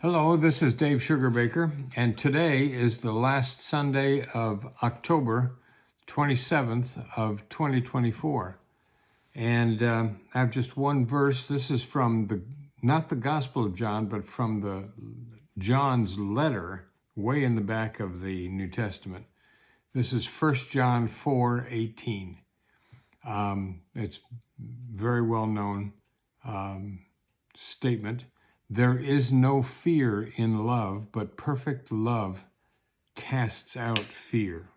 Hello, this is Dave Sugarbaker, and today is the last Sunday of October 27th of 2024. And I have just one verse. This is from not the Gospel of John, but from the John's letter way in the back of the New Testament. This is 1 John 4:18. It's very well known statement. There is no fear in love, but perfect love casts out fear.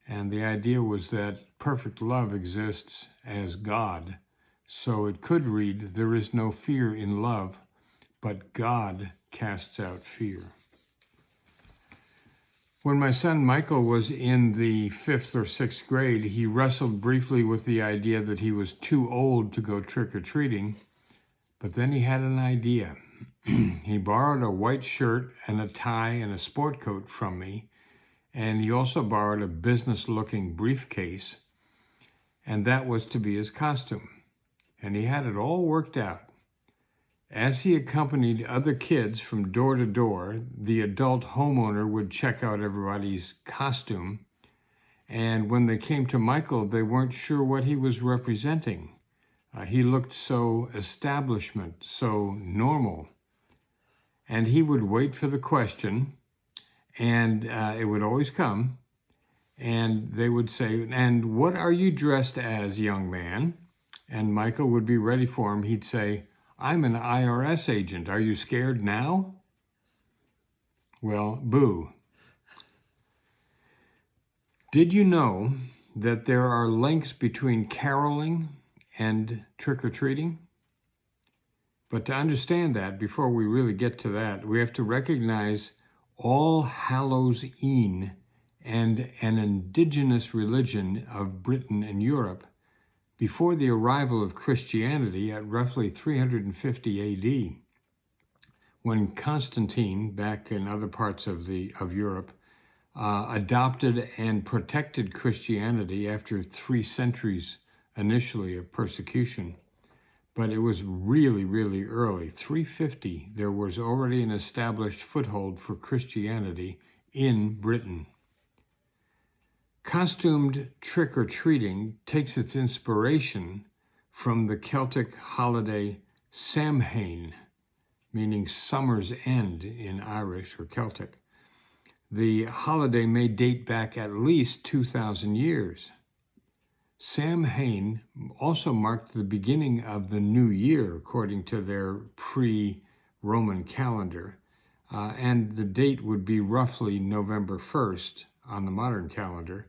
And the idea was that perfect love exists as God. So it could read, there is no fear in love, but God casts out fear. When my son Michael was in the 5th or 6th grade, he wrestled briefly with the idea that he was too old to go trick-or-treating. But then he had an idea. He borrowed a white shirt and a tie and a sport coat from me, and he also borrowed a business-looking briefcase, and that was to be his costume. And he had it all worked out. As he accompanied other kids from door to door, the adult homeowner would check out everybody's costume, and when they came to Michael, they weren't sure what he was representing. He looked so establishment, so normal. And he would wait for the question, and it would always come, and they would say, "And what are you dressed as, young man?" And Michael would be ready for him. He'd say, "I'm an IRS agent. Are you scared now?" Well, boo. Did you know that there are links between caroling and trick-or-treating? But to understand that, before we really get to that, we have to recognize All Hallows E'en and an indigenous religion of Britain and Europe before the arrival of Christianity at roughly 350 AD, when Constantine, back in other parts of Europe, adopted and protected Christianity after 3 centuries initially of persecution. But it was really, really early. 350, there was already an established foothold for Christianity in Britain. Costumed trick-or-treating takes its inspiration from the Celtic holiday Samhain, meaning summer's end in Irish or Celtic. The holiday may date back at least 2,000 years. Samhain also marked the beginning of the new year, according to their pre-Roman calendar, and the date would be roughly November 1st on the modern calendar.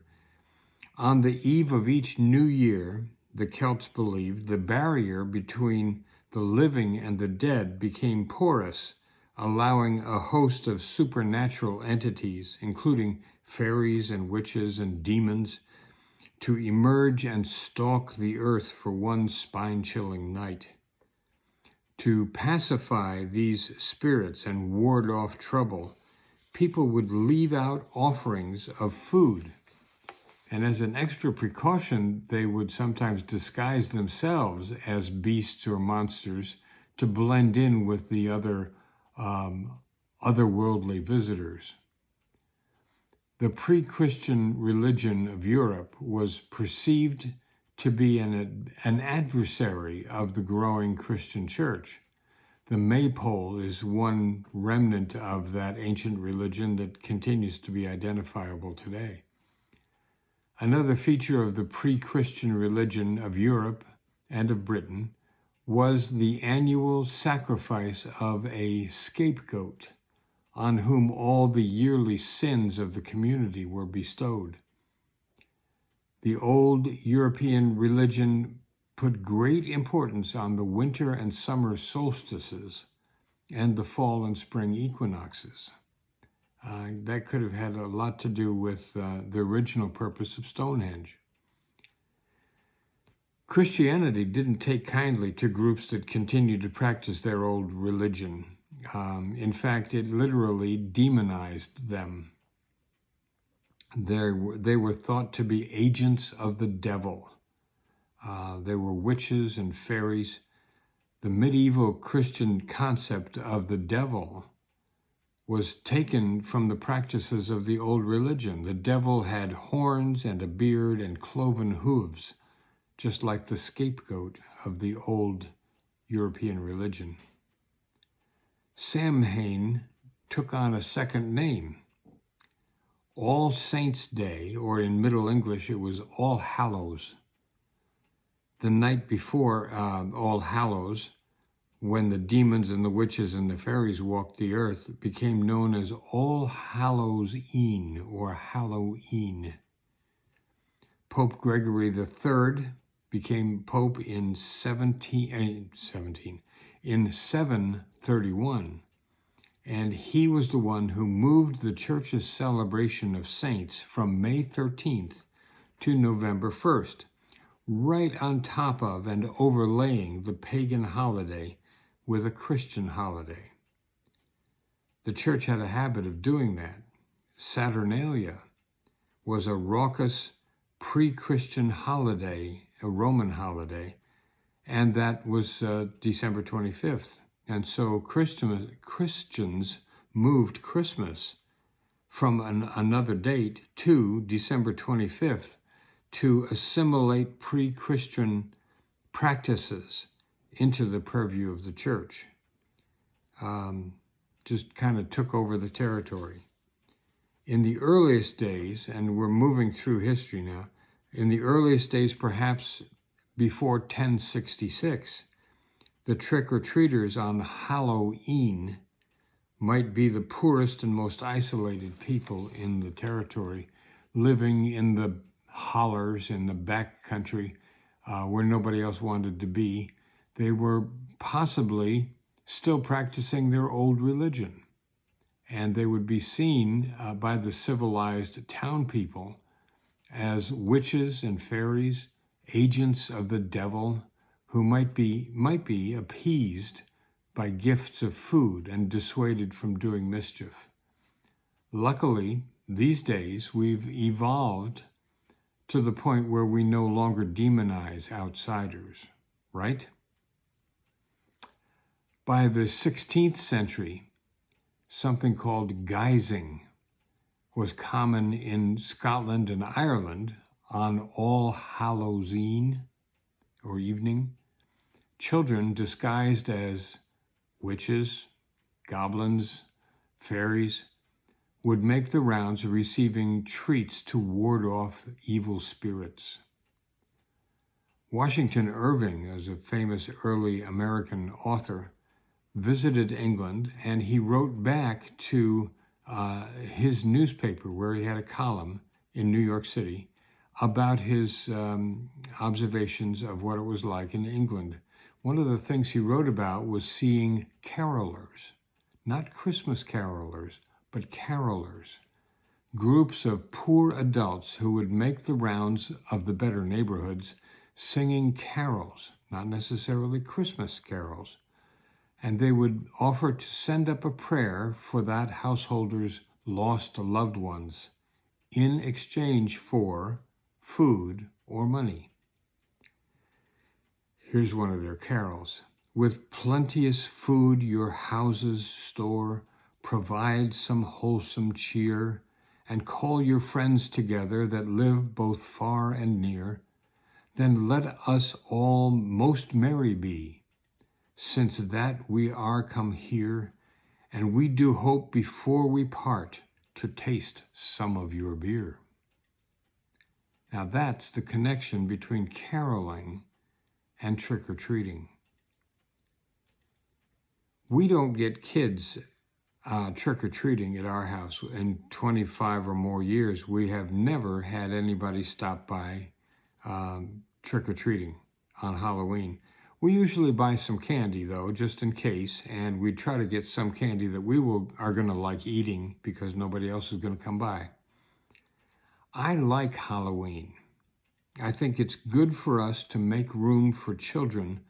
On the eve of each new year, the Celts believed the barrier between the living and the dead became porous, allowing a host of supernatural entities, including fairies and witches and demons, to emerge and stalk the earth for one spine-chilling night. To pacify these spirits and ward off trouble, people would leave out offerings of food. And as an extra precaution, they would sometimes disguise themselves as beasts or monsters to blend in with the otherworldly visitors. The pre-Christian religion of Europe was perceived to be an adversary of the growing Christian church. The maypole is one remnant of that ancient religion that continues to be identifiable today. Another feature of the pre-Christian religion of Europe and of Britain was the annual sacrifice of a scapegoat, on whom all the yearly sins of the community were bestowed. The old European religion put great importance on the winter and summer solstices and the fall and spring equinoxes. That could have had a lot to do with the original purpose of Stonehenge. Christianity didn't take kindly to groups that continued to practice their old religion. In fact, it literally demonized them. They were thought to be agents of the devil. They were witches and fairies. The medieval Christian concept of the devil was taken from the practices of the old religion. The devil had horns and a beard and cloven hooves, just like the scapegoat of the old European religion. Samhain took on a second name. All Saints' Day, or in Middle English, it was All Hallows. The night before All Hallows, when the demons and the witches and the fairies walked the earth, became known as All Hallows E'en or Halloween. Pope Gregory III became Pope in 731, and he was the one who moved the Church's celebration of saints from May 13th to November 1st, right on top of and overlaying the pagan holiday with a Christian holiday. The Church had a habit of doing that. Saturnalia was a raucous pre-Christian holiday, a Roman holiday, and that was December 25th. And so Christians moved Christmas from another date to December 25th to assimilate pre-Christian practices into the purview of the Church. Just kind of took over the territory. In the earliest days, and we're moving through history now, in the earliest days, perhaps before 1066, the trick-or-treaters on Halloween might be the poorest and most isolated people in the territory, living in the hollers in the back country where nobody else wanted to be. They were possibly still practicing their old religion, and they would be seen by the civilized town people as witches and fairies, agents of the devil, who might be appeased by gifts of food and dissuaded from doing mischief. Luckily, these days we've evolved to the point where we no longer demonize outsiders, right? By the 16th century, something called guising was common in Scotland and Ireland on All Hallows E'en, or evening. Children disguised as witches, goblins, fairies would make the rounds receiving treats to ward off evil spirits. Washington Irving, as a famous early American author, visited England, and he wrote back to his newspaper, where he had a column in New York City, about his observations of what it was like in England. One of the things he wrote about was seeing carolers, not Christmas carolers, but carolers, groups of poor adults who would make the rounds of the better neighborhoods singing carols, not necessarily Christmas carols. And they would offer to send up a prayer for that householder's lost loved ones in exchange for food or money. Here's one of their carols. With plenteous food your houses store, provide some wholesome cheer, and call your friends together that live both far and near. Then let us all most merry be, since that we are come here, and we do hope before we part to taste some of your beer. Now that's the connection between caroling and trick-or-treating. We don't get kids trick-or-treating at our house. In 25 or more years, we have never had anybody stop by trick-or-treating on Halloween. We usually buy some candy, though, just in case, and we try to get some candy that we are going to like eating because nobody else is going to come by. I like Halloween. I think it's good for us to make room for children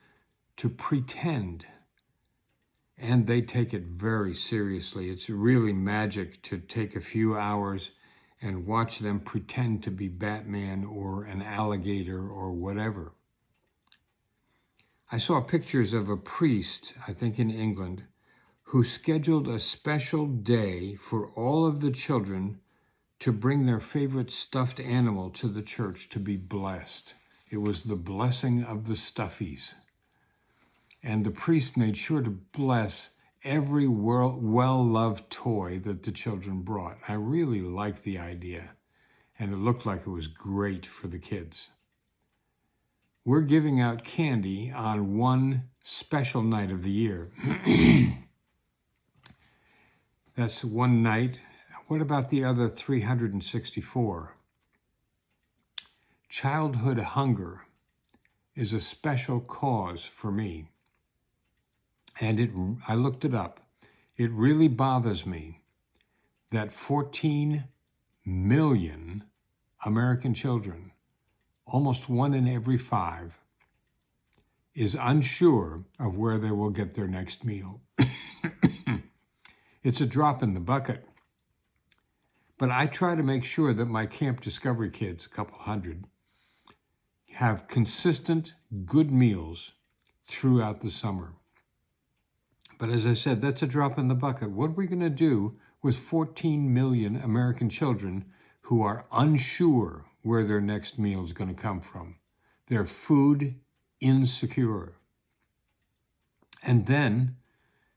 to pretend, and they take it very seriously. It's really magic to take a few hours and watch them pretend to be Batman or an alligator or whatever. I saw pictures of a priest, I think in England, who scheduled a special day for all of the children to bring their favorite stuffed animal to the church to be blessed. It was the blessing of the stuffies. And the priest made sure to bless every well-loved toy that the children brought. I really liked the idea, and it looked like it was great for the kids. We're giving out candy on one special night of the year. That's one night. What about the other 364? Childhood hunger is a special cause for me. And I looked it up. It really bothers me that 14 million American children, almost 1 in every 5, is unsure of where they will get their next meal. It's a drop in the bucket. But I try to make sure that my Camp Discovery kids, a couple hundred, have consistent, good meals throughout the summer. But as I said, that's a drop in the bucket. What are we going to do with 14 million American children who are unsure where their next meal is going to come from? They're food insecure. And then,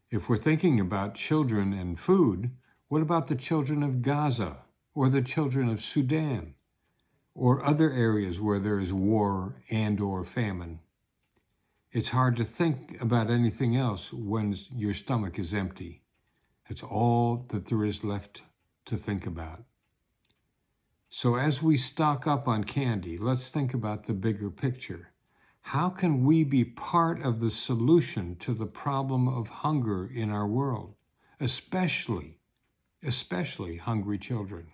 if we're thinking about children and food, what about the children of Gaza or the children of Sudan or other areas where there is war and or famine? It's hard to think about anything else when your stomach is empty. It's all that there is left to think about. So as we stock up on candy, let's think about the bigger picture. How can we be part of the solution to the problem of hunger in our world, especially hungry children?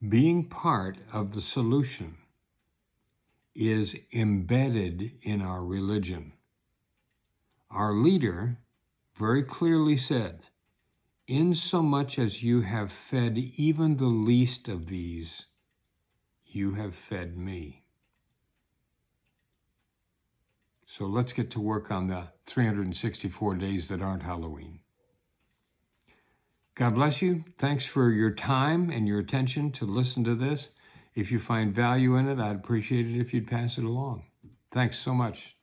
Being part of the solution is embedded in our religion. Our leader very clearly said, "Insomuch as you have fed even the least of these, you have fed me." So let's get to work on the 364 days that aren't Halloween. God bless you. Thanks for your time and your attention to listen to this. If you find value in it, I'd appreciate it if you'd pass it along. Thanks so much.